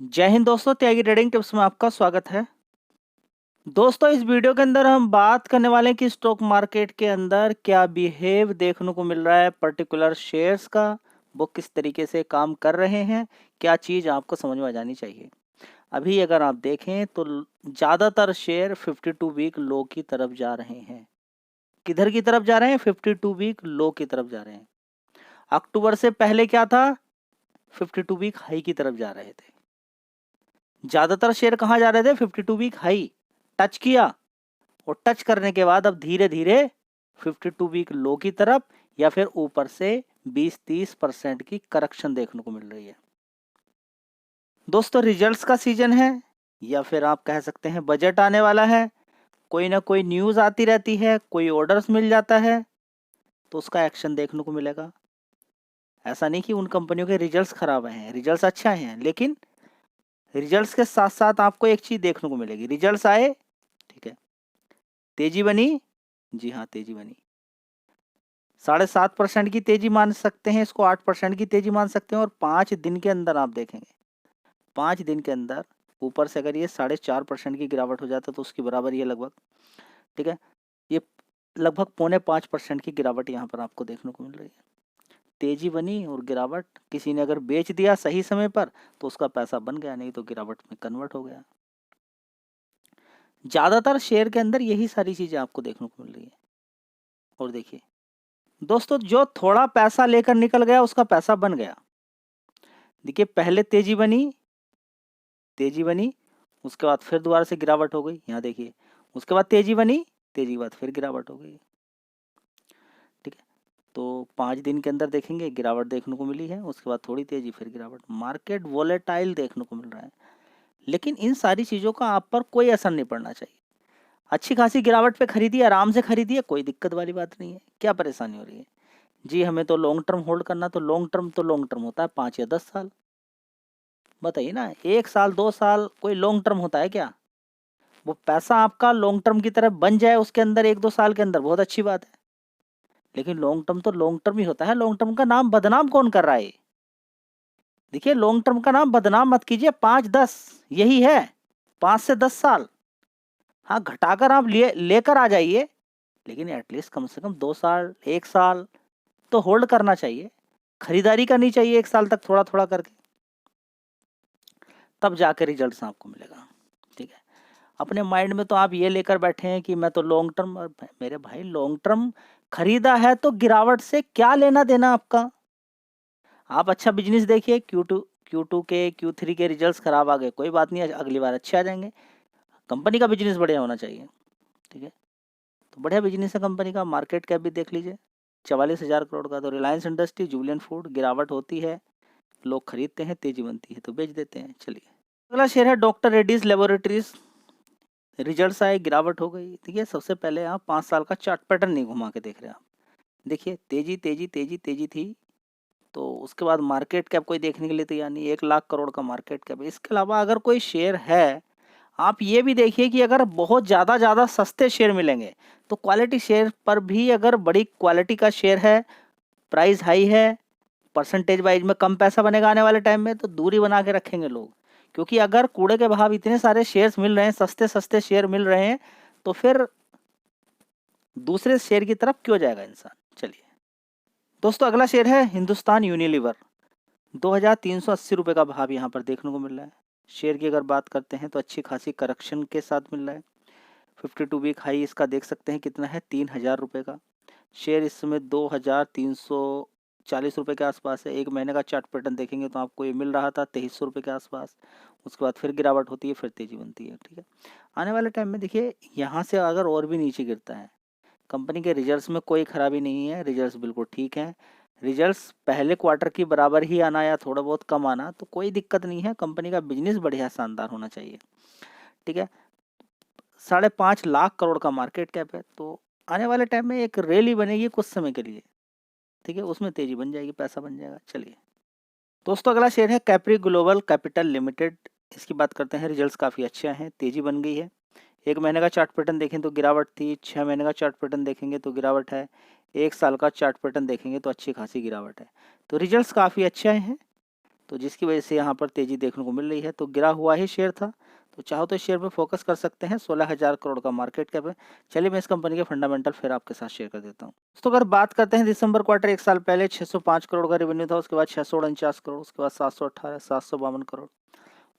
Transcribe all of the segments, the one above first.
जय हिंद दोस्तों, त्यागी trading tips में आपका स्वागत है। दोस्तों, इस वीडियो के अंदर हम बात करने वाले हैं कि स्टॉक मार्केट के अंदर क्या बिहेव देखने को मिल रहा है पर्टिकुलर शेयर्स का, वो किस तरीके से काम कर रहे हैं, क्या चीज़ आपको समझ में आ जानी चाहिए। अभी अगर आप देखें तो ज़्यादातर शेयर 52 वीक लो की तरफ जा रहे हैं। किधर की तरफ जा रहे हैं? 52 वीक लो की तरफ जा रहे हैं। अक्टूबर से पहले क्या था? 52 वीक हाई की तरफ जा रहे थे। ज़्यादातर शेयर कहाँ जा रहे थे? 52 वीक हाई टच किया और टच करने के बाद अब धीरे धीरे 52 वीक लो की तरफ या फिर ऊपर से 20-30% की करेक्शन देखने को मिल रही है। दोस्तों, रिजल्ट्स का सीजन है या फिर आप कह सकते हैं बजट आने वाला है। कोई ना कोई न्यूज़ आती रहती है, कोई ऑर्डर्स मिल जाता है तो उसका एक्शन देखने को मिलेगा। ऐसा नहीं कि उन कंपनियों के रिजल्ट्स खराब हैं, रिजल्ट्स अच्छा हैं, लेकिन रिजल्ट्स के साथ साथ आपको एक चीज़ देखने को मिलेगी। रिजल्ट्स आए, ठीक है, तेजी बनी, जी हाँ तेजी बनी, 7.5% की तेजी मान सकते हैं इसको, 8% की तेजी मान सकते हैं। और 5 दिन के अंदर आप देखेंगे, 5 दिन के अंदर ऊपर से अगर ये 4.5% की गिरावट हो जाता है तो उसकी बराबर ये लगभग, ठीक है, ये लगभग 4.5% की गिरावट यहाँ पर आपको देखने को मिल रही है। तेजी बनी और गिरावट, किसी ने अगर बेच दिया सही समय पर तो उसका पैसा बन गया, नहीं तो गिरावट में कन्वर्ट हो गया। ज़्यादातर शेयर के अंदर यही सारी चीज़ें आपको देखने को मिल रही है। और देखिए दोस्तों, जो थोड़ा पैसा लेकर निकल गया उसका पैसा बन गया। देखिए, पहले तेजी बनी, तेजी बनी, उसके बाद फिर दोबारा से गिरावट हो गई, यहाँ देखिए, उसके बाद तेजी बनी, तेजी के बाद फिर गिरावट हो गई, ठीक है। तो 5 दिन के अंदर देखेंगे गिरावट देखने को मिली है, उसके बाद थोड़ी तेजी, फिर गिरावट। मार्केट वोलेटाइल देखने को मिल रहा है, लेकिन इन सारी चीज़ों का आप पर कोई असर नहीं पड़ना चाहिए। अच्छी खासी गिरावट पे खरीदिए, आराम से खरीदिए, कोई दिक्कत वाली बात नहीं है। क्या परेशानी हो रही है? जी हमें तो लॉन्ग टर्म होल्ड करना, तो लॉन्ग टर्म होता है 5 या 10 साल। बताइए ना, 1 साल 2 साल कोई लॉन्ग टर्म होता है क्या? वो पैसा आपका लॉन्ग टर्म की तरफ बन जाए उसके अंदर 1-2 साल के अंदर, बहुत अच्छी बात है, लेकिन लॉन्ग टर्म तो लॉन्ग टर्म ही होता है। लॉन्ग टर्म का नाम बदनाम कौन कर रहा है? देखिए, लॉन्ग टर्म का नाम बदनाम मत कीजिए। 5-10 यही है, 5 से 10 साल। हाँ, घटाकर आप लेकर आ जाइए, लेकिन एटलीस्ट कम से कम 2 साल 1 साल तो होल्ड करना चाहिए। खरीदारी करनी चाहिए 1 साल तक थोड़ा थोड़ा करके, तब जाके रिजल्ट्स आपको मिलेगा, ठीक है। अपने माइंड में तो आप ये लेकर बैठे हैं कि मैं तो लॉन्ग टर्म, मेरे भाई लॉन्ग टर्म खरीदा है तो गिरावट से क्या लेना देना आपका? आप अच्छा बिजनेस देखिए, Q2 के Q3 के रिजल्ट्स खराब आ गए, कोई बात नहीं, अगली बार अच्छे आ जाएंगे। कंपनी का बिजनेस बढ़िया होना चाहिए, ठीक है। तो बढ़िया बिजनेस है कंपनी का। मार्केट कैप भी देख लीजिए, 44,000 करोड़ का। तो रिलायंस इंडस्ट्री, जुबिलेंट फूड, गिरावट होती है, लोग खरीदते हैं, तेजी बनती है तो बेच देते हैं। चलिए, अगला शेयर है डॉक्टर रेड्डीज लेबोरेटरीज। रिजल्ट्स आए, गिरावट हो गई। देखिए, सबसे पहले आप 5 साल का चार्ट पैटर्न नहीं घुमा के देख रहे हैं आप। देखिए, तेजी तेजी तेजी तेजी थी, तो उसके बाद मार्केट कैप कोई देखने के लिए तैयार नहीं, 1 लाख करोड़ का मार्केट कैप। इसके अलावा अगर कोई शेयर है, आप ये भी देखिए कि अगर बहुत ज़्यादा सस्ते शेयर मिलेंगे तो क्वालिटी शेयर पर भी, अगर बड़ी क्वालिटी का शेयर है, प्राइस हाई है, परसेंटेज वाइज में कम पैसा बनेगा आने वाले टाइम में, तो दूरी बना के रखेंगे लोग। क्योंकि अगर कूड़े के भाव इतने सारे शेयर्स मिल रहे हैं, सस्ते सस्ते शेयर मिल रहे हैं, तो फिर दूसरे शेयर की तरफ क्यों जाएगा इंसान। चलिए दोस्तों, अगला शेयर है हिंदुस्तान यूनिलीवर। 2,380 रुपये का भाव यहाँ पर देखने को मिल रहा है। शेयर की अगर बात करते हैं तो अच्छी खासी करेक्शन के साथ मिल रहा है। 52 वीक हाई इसका देख सकते हैं कितना है, 3,000 रुपये का। शेयर इस समय 2,340 रुपये के आसपास है। 1 महीने का चार्ट पैटर्न देखेंगे तो आपको ये मिल रहा था 2,300 रुपये के आसपास। उसके बाद फिर गिरावट होती है, फिर तेजी बनती है, ठीक है। आने वाले टाइम में देखिए, यहाँ से अगर और भी नीचे गिरता है, कंपनी के रिजल्ट्स में कोई खराबी नहीं है, रिजल्ट्स बिल्कुल ठीक हैं। रिजल्ट्स पहले क्वार्टर की बराबर ही आना या थोड़ा बहुत कम आना तो कोई दिक्कत नहीं है। कंपनी का बिजनेस बढ़िया शानदार होना चाहिए, ठीक है। 5.5 लाख करोड़ का मार्केट कैप है, तो आने वाले टाइम में एक रैली बनेगी कुछ समय के लिए, ठीक है, उसमें तेजी बन जाएगी, पैसा बन जाएगा। चलिए दोस्तों, अगला शेयर है कैप्री ग्लोबल कैपिटल लिमिटेड। इसकी बात करते हैं। रिजल्ट्स काफ़ी अच्छे हैं, तेजी बन गई है। 1 महीने का चार्ट पैटर्न देखें तो गिरावट थी, 6 महीने का चार्ट पैटर्न देखेंगे तो गिरावट है, 1 साल का चार्ट पैटर्न देखेंगे तो अच्छी खासी गिरावट है। तो रिजल्ट्स काफ़ी अच्छे हैं, तो जिसकी वजह से यहाँ पर तेज़ी देखने को मिल रही है। तो गिरा हुआ ही शेयर था, तो चाहो तो इस शेयर पे फोकस कर सकते हैं। 16,000 करोड़ का मार्केट कैप है। चलिए मैं इस कंपनी के फंडामेंटल फिर आपके साथ शेयर कर देता हूँ। तो अगर बात करते हैं दिसंबर क्वार्टर, एक साल पहले 605 करोड़ का रेवेन्यू था, उसके बाद 649 करोड़, उसके बाद 718, 752 करोड़,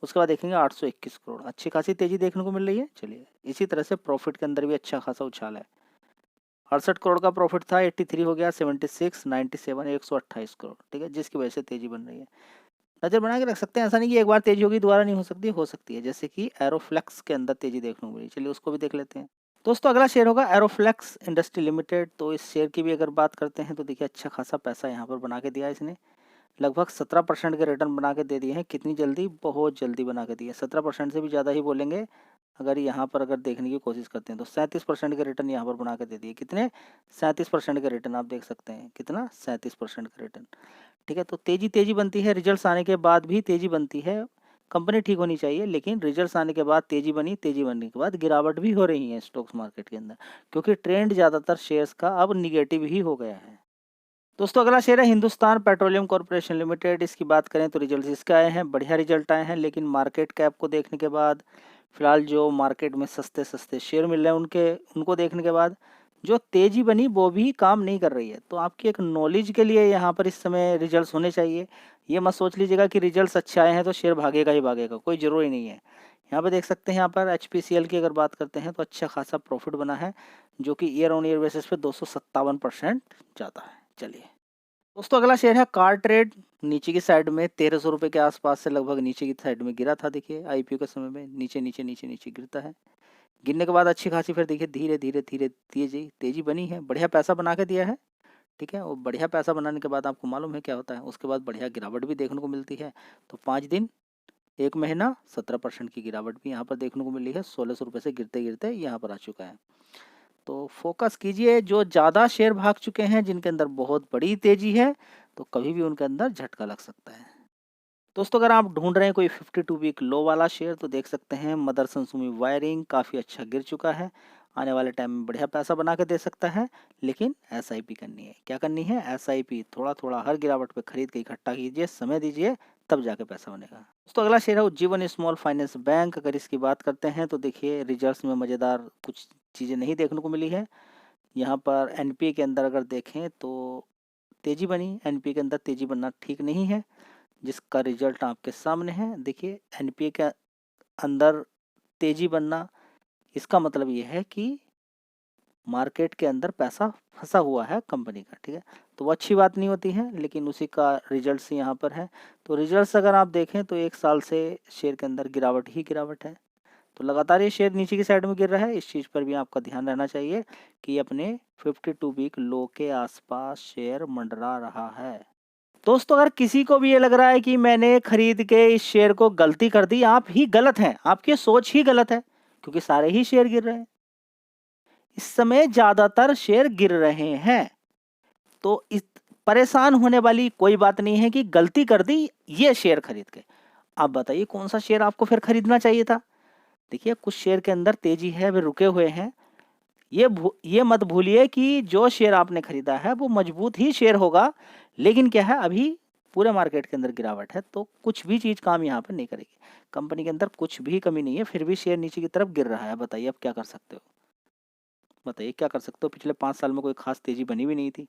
उसके बाद देखेंगे 821 करोड़। अच्छी खासी तेजी देखने को मिल रही है। चलिए इसी तरह से प्रॉफिट के अंदर भी अच्छा खासा उछाल है। 68 करोड़ का प्रॉफिट था, 83 हो गया, 76, 97, 128 करोड़, ठीक है, जिसकी वजह से तेजी बन रही है। नजर बना के रख सकते हैं, ऐसा नहीं कि एक बार तेजी होगी दोबारा नहीं हो सकती है, जैसे कि एरोफ्लेक्स के अंदर तेजी देखने को मिली। चलिए उसको भी देख लेते हैं। दोस्तों अगला शेयर होगा एरोफ्लेक्स इंडस्ट्री लिमिटेड। तो इस शेयर की भी अगर बात करते हैं तो देखिए अच्छा खासा पैसा यहाँ पर बना के दिया है इसने। लगभग 17% के रिटर्न बना के दे दिए हैं। कितनी जल्दी? बहुत जल्दी बना के दिए। 17% से भी ज़्यादा ही बोलेंगे अगर यहाँ पर अगर देखने की कोशिश करते हैं तो। 37% के रिटर्न यहाँ पर बना के दे दिए। कितने? 37% के रिटर्न आप देख सकते हैं। कितना? 37% का रिटर्न, ठीक है। तो तेजी बनती है, रिजल्ट्स आने के बाद भी तेजी बनती है। कंपनी ठीक होनी चाहिए, लेकिन रिजल्ट्स आने के बाद तेजी बनने के बाद गिरावट भी हो रही है स्टॉक्स मार्केट के अंदर, क्योंकि ट्रेंड ज़्यादातर शेयर्स का अब निगेटिव ही हो गया है। दोस्तों अगला शेयर है हिंदुस्तान पेट्रोलियम कॉर्पोरेशन लिमिटेड। इसकी बात करें तो रिजल्ट इसके आए हैं, बढ़िया रिजल्ट आए हैं, लेकिन मार्केट कैप को देखने के बाद, फिलहाल जो मार्केट में सस्ते सस्ते शेयर मिल रहे हैं उनको देखने के बाद जो तेजी बनी वो भी काम नहीं कर रही है। तो आपकी एक नॉलेज के लिए यहाँ पर इस समय रिजल्ट्स होने चाहिए। ये मत सोच लीजिएगा कि रिजल्ट्स अच्छे आए हैं तो शेयर भागेगा ही भागेगा, कोई ज़रूरी नहीं है। यहाँ पर देख सकते हैं, यहाँ पर HPCL की अगर बात करते हैं तो अच्छा खासा प्रॉफिट बना है, जो कि ईयर ऑन ईयर बेसिस पे 257% जाता है। चलिए दोस्तों अगला शेयर है कार ट्रेड। नीचे की साइड में 1300 रुपये के आसपास से लगभग नीचे की साइड में गिरा था। देखिए IPO के समय में नीचे नीचे नीचे नीचे गिरता है। गिरने के बाद अच्छी खासी फिर देखिए धीरे धीरे धीरे तेजी बनी है, बढ़िया पैसा बना के दिया है, ठीक है। और बढ़िया पैसा बनाने के बाद आपको मालूम है क्या होता है, उसके बाद बढ़िया गिरावट भी देखने को मिलती है। तो 5 दिन 1 महीना 17% की गिरावट भी यहाँ पर देखने को मिली है। 1600 रुपये से गिरते गिरते यहाँ पर आ चुका है। तो फोकस कीजिए, जो ज़्यादा शेयर भाग चुके हैं, जिनके अंदर बहुत बड़ी तेजी है, तो कभी भी उनके अंदर झटका लग सकता है। दोस्तों अगर आप ढूंढ रहे हैं कोई 52 वीक लो वाला शेयर तो देख सकते हैं मदरसन सुमी वायरिंग, काफ़ी अच्छा गिर चुका है। आने वाले टाइम में बढ़िया पैसा बना के दे सकता है, लेकिन SIP करनी है। क्या करनी है? SIP। थोड़ा थोड़ा हर गिरावट पे खरीद के इकट्ठा कीजिए, समय दीजिए, तब जाके पैसा बनेगा। दोस्तों अगला शेयर है उज्जीवन स्मॉल फाइनेंस बैंक। अगर इसकी बात करते हैं तो देखिए रिजल्ट्स में मज़ेदार कुछ चीज़ें नहीं देखने को मिली है। यहाँ पर NPA के अंदर अगर देखें तो तेजी बनी, NPA के अंदर तेजी बनना ठीक नहीं है, जिसका रिजल्ट आपके सामने है। देखिए NPA के अंदर तेजी बनना, इसका मतलब ये है कि मार्केट के अंदर पैसा फंसा हुआ है कंपनी का, ठीक है। तो वो अच्छी बात नहीं होती है, लेकिन उसी का रिजल्ट्स यहाँ पर है। तो रिजल्ट्स अगर आप देखें तो 1 साल से शेयर के अंदर गिरावट ही गिरावट है। तो लगातार ये शेयर नीचे की साइड में गिर रहा है। इस चीज़ पर भी आपका ध्यान रहना चाहिए कि अपने 52 वीक लो के आसपास शेयर मंडरा रहा है। दोस्तों अगर किसी को भी ये लग रहा है कि मैंने खरीद के इस शेयर को गलती कर दी, आप ही गलत हैं, आपकी सोच ही गलत है, क्योंकि सारे ही शेयर गिर रहे हैं। इस समय ज्यादातर शेयर गिर रहे हैं, तो इस परेशान होने वाली कोई बात नहीं है कि गलती कर दी ये शेयर खरीद के। आप बताइए कौन सा शेयर आपको फिर खरीदना चाहिए था। देखिए कुछ शेयर के अंदर तेजी है, वे रुके हुए हैं। ये मत भूलिए कि जो शेयर आपने खरीदा है वो मजबूत ही शेयर होगा, लेकिन क्या है अभी पूरे मार्केट के अंदर गिरावट है, तो कुछ भी चीज़ काम यहाँ पर नहीं करेगी। कंपनी के अंदर कुछ भी कमी नहीं है, फिर भी शेयर नीचे की तरफ गिर रहा है। बताइए अब क्या कर सकते हो? बताइए क्या कर सकते हो? पिछले 5 साल में कोई खास तेजी बनी भी नहीं थी,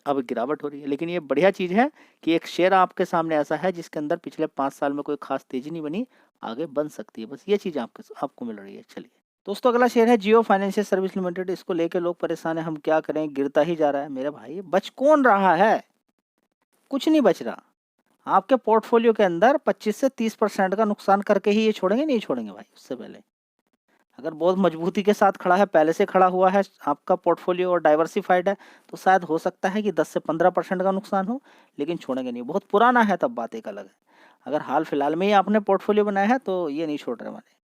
अब गिरावट हो रही है। लेकिन ये बढ़िया चीज़ है कि एक शेयर आपके सामने ऐसा है जिसके अंदर पिछले 5 साल में कोई खास तेजी नहीं बनी, आगे बन सकती है। बस ये चीज़ आपको मिल रही है। चलिए दोस्तों अगला शेयर है जियो फाइनेंशियल सर्विस लिमिटेड। इसको लेके लोग परेशान है, हम क्या करें, गिरता ही जा रहा है। मेरे भाई बच कौन रहा है? कुछ नहीं बच रहा। आपके पोर्टफोलियो के अंदर 25 से 30% का नुकसान करके ही ये छोड़ेंगे? नहीं छोड़ेंगे भाई। उससे पहले अगर बहुत मजबूती के साथ खड़ा है, पहले से खड़ा हुआ है आपका पोर्टफोलियो और डाइवर्सिफाइड है, तो शायद हो सकता है कि 10 से 15% का नुकसान हो, लेकिन छोड़ेंगे नहीं। बहुत पुराना है तब बात एक अलग है। अगर हाल फिलहाल में ही आपने पोर्टफोलियो बनाया है तो ये नहीं छोड़ रहे माने,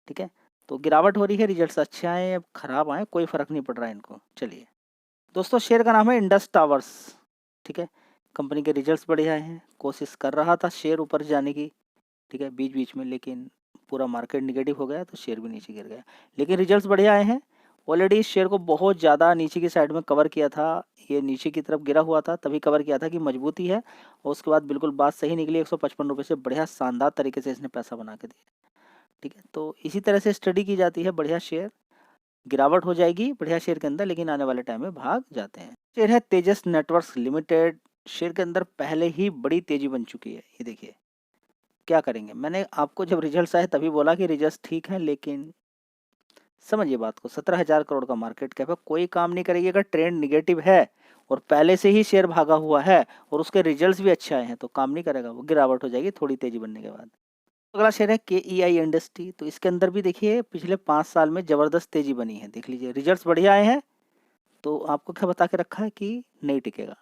ठीक है। तो गिरावट हो रही है, रिजल्ट्स अच्छे आए या खराब आए कोई फर्क नहीं पड़ रहा है इनको। चलिए दोस्तों शेयर का नाम है इंडस टावर्स, ठीक है। कंपनी के रिजल्ट्स बढ़िया हैं, कोशिश कर रहा था शेयर ऊपर जाने की, ठीक है, बीच बीच में, लेकिन पूरा मार्केट निगेटिव हो गया तो शेयर भी नीचे गिर गया। लेकिन रिजल्ट्स बढ़िया आए हैं ऑलरेडी इस शेयर को बहुत ज़्यादा नीचे की साइड में कवर किया था, ये नीचे की तरफ गिरा हुआ था, तभी कवर किया था कि मजबूती है, और उसके बाद बिल्कुल बात सही निकली, 155 रुपये से बढ़िया शानदार तरीके से इसने पैसा बना के दिया। ठीक है, तो इसी तरह से स्टडी की जाती है। बढ़िया शेयर, गिरावट हो जाएगी बढ़िया शेयर के अंदर, लेकिन आने वाले टाइम में भाग जाते हैं। शेयर है तेजस नेटवर्क्स लिमिटेड। शेयर के अंदर पहले ही बड़ी तेजी बन चुकी है। ये देखिए क्या करेंगे, मैंने आपको जब रिजल्ट्स आए तभी बोला कि रिजल्ट्स ठीक हैं, लेकिन समझिए बात को, 17,000 करोड़ का मार्केट कैप है, कोई काम नहीं करेगी अगर ट्रेंड निगेटिव है और पहले से ही शेयर भागा हुआ है और उसके रिजल्ट्स भी अच्छे आए हैं, तो काम नहीं करेगा, वो गिरावट हो जाएगी थोड़ी तेजी बनने के बाद। अगला शेयर है KEI इंडस्ट्री। तो इसके अंदर भी देखिए पिछले 5 साल में जबरदस्त तेजी बनी है। देख लीजिए रिजल्ट्स बढ़िया आए हैं, तो आपको क्या बता के रखा है कि नहीं टिकेगा।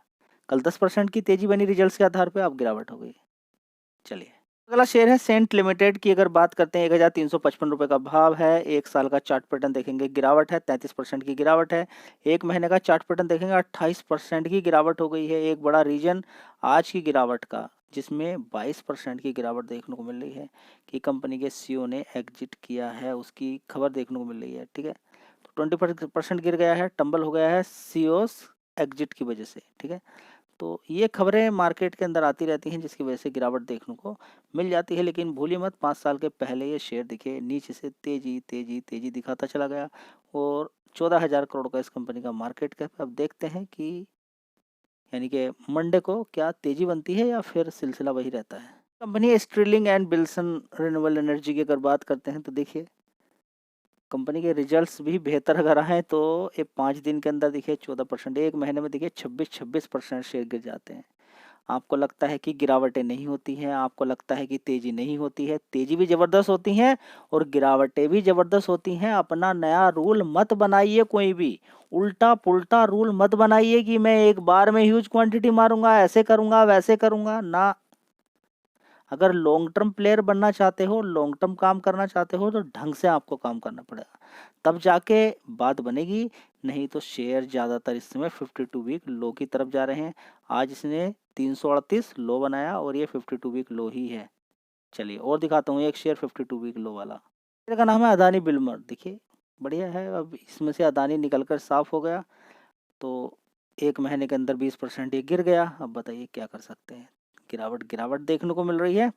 कल 10% की तेजी बनी रिजल्ट्स के आधार पे, अब गिरावट हो गई। चलिए अगला शेयर है सेंट लिमिटेड की। अगर बात करते हैं 1355 रुपये का भाव है। 1 साल का चार्ट पैटर्न देखेंगे, गिरावट है, 33% की गिरावट है। 1 महीने का चार्ट पैटर्न देखेंगे, 28% की गिरावट हो गई है। एक बड़ा रीजन आज की गिरावट का, जिसमें 22% की गिरावट देखने को मिल रही है कि कंपनी के CEO ने एग्जिट किया है, उसकी खबर देखने को मिल रही है। ठीक है, तो 20% गिर गया है, टंबल हो गया है CEOs एग्जिट की वजह से। ठीक है, तो ये खबरें मार्केट के अंदर आती रहती हैं, जिसकी वजह से गिरावट देखने को मिल जाती है। लेकिन भूलिए मत, 5 साल के पहले ये शेयर देखिए नीचे से तेजी तेजी तेजी दिखाता चला गया और 14,000 करोड़ का इस कंपनी का मार्केट कैप। अब देखते हैं कि यानी कि मंडे को क्या तेजी बनती है या फिर सिलसिला वही रहता है। Company Sterling and Wilson renewable energy की अगर बात करते हैं, तो देखिए कंपनी के रिजल्ट्स भी बेहतर अगर आए तो ये 5 दिन के अंदर देखिए 14%, एक महीने में देखिए 26% शेयर गिर जाते हैं। आपको लगता है कि गिरावटें नहीं होती हैं, आपको लगता है कि तेजी नहीं होती है, तेजी भी ज़बरदस्त होती हैं और गिरावटें भी ज़बरदस्त होती हैं। अपना नया रूल मत बनाइए, कोई भी उल्टा पुल्टा रूल मत बनाइए कि मैं एक बार में ह्यूज क्वांटिटी मारूंगा, ऐसे करूंगा वैसे करूंगा ना। अगर लॉन्ग टर्म प्लेयर बनना चाहते हो, लॉन्ग टर्म काम करना चाहते हो, तो ढंग से आपको काम करना पड़ेगा, तब जाके बात बनेगी। नहीं तो शेयर ज़्यादातर इस समय 52 वीक लो की तरफ जा रहे हैं। आज इसने 338 लो बनाया और ये 52 वीक लो ही है। चलिए और दिखाता हूँ एक शेयर 52 वीक लो वाला। शेयर का नाम है अदानी बिल्मर। देखिए बढ़िया है, अब इसमें से अदानी निकल कर साफ हो गया, तो 1 महीने के अंदर 20% ये गिर गया। अब बताइए क्या कर सकते हैं, गिरावट गिरावट देखने को मिल रही है।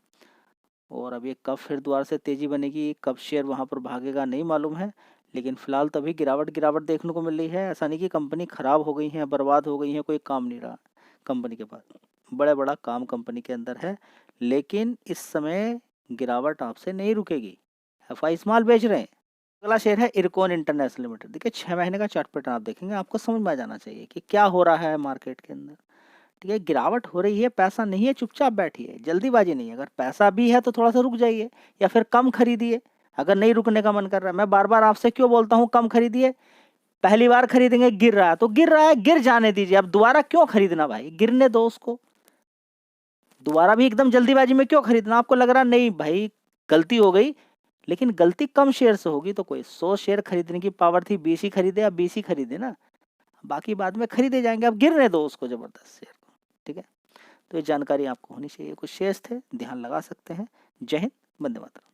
और अब ये कब फिर दोबारा से तेज़ी बनेगी, कब शेयर वहाँ पर भागेगा नहीं मालूम है, लेकिन फ़िलहाल तभी गिरावट गिरावट देखने को मिल रही है। ऐसा नहीं कि कंपनी ख़राब हो गई है, बर्बाद हो गई है, कोई काम नहीं रहा कंपनी के पास, बड़ा बड़ा काम कंपनी के अंदर है, लेकिन इस समय गिरावट आपसे नहीं रुकेगी। FI माल बेच रहे हैं। अगला शेयर है इरकॉन इंटरनेशनल लिमिटेड। देखिए 6 महीने का चार्ट पैटर्न आप देखेंगे, आपको समझ में आ जाना चाहिए कि क्या हो रहा है मार्केट के अंदर। ठीक है, गिरावट हो रही है, पैसा नहीं है, चुपचाप बैठिए, जल्दीबाजी नहीं है। अगर पैसा भी है तो थोड़ा सा रुक जाइए या फिर कम खरीदिए। अगर नहीं रुकने का मन कर रहा है, मैं बार बार आपसे क्यों बोलता हूँ कम खरीदिए। पहली बार खरीदेंगे, गिर रहा है तो गिर रहा है, गिर जाने दीजिए। अब दोबारा क्यों खरीदना भाई, गिरने दो उसको। दोबारा भी एकदम जल्दीबाजी में क्यों खरीदना। आपको लग रहा नहीं भाई गलती हो गई, लेकिन गलती कम शेयर से होगी, तो कोई 100 शेयर खरीदने की पावर थी, 20 ही खरीदे, अब 20 ही खरीदे ना, बाकी बाद में खरीदे जाएंगे। अब गिरने दो उसको जबरदस्त शेयर को। ठीक है, तो ये जानकारी आपको होनी चाहिए। कुछ शेयर्स थे, ध्यान लगा सकते हैं। जय हिंद, वंदे मातरम।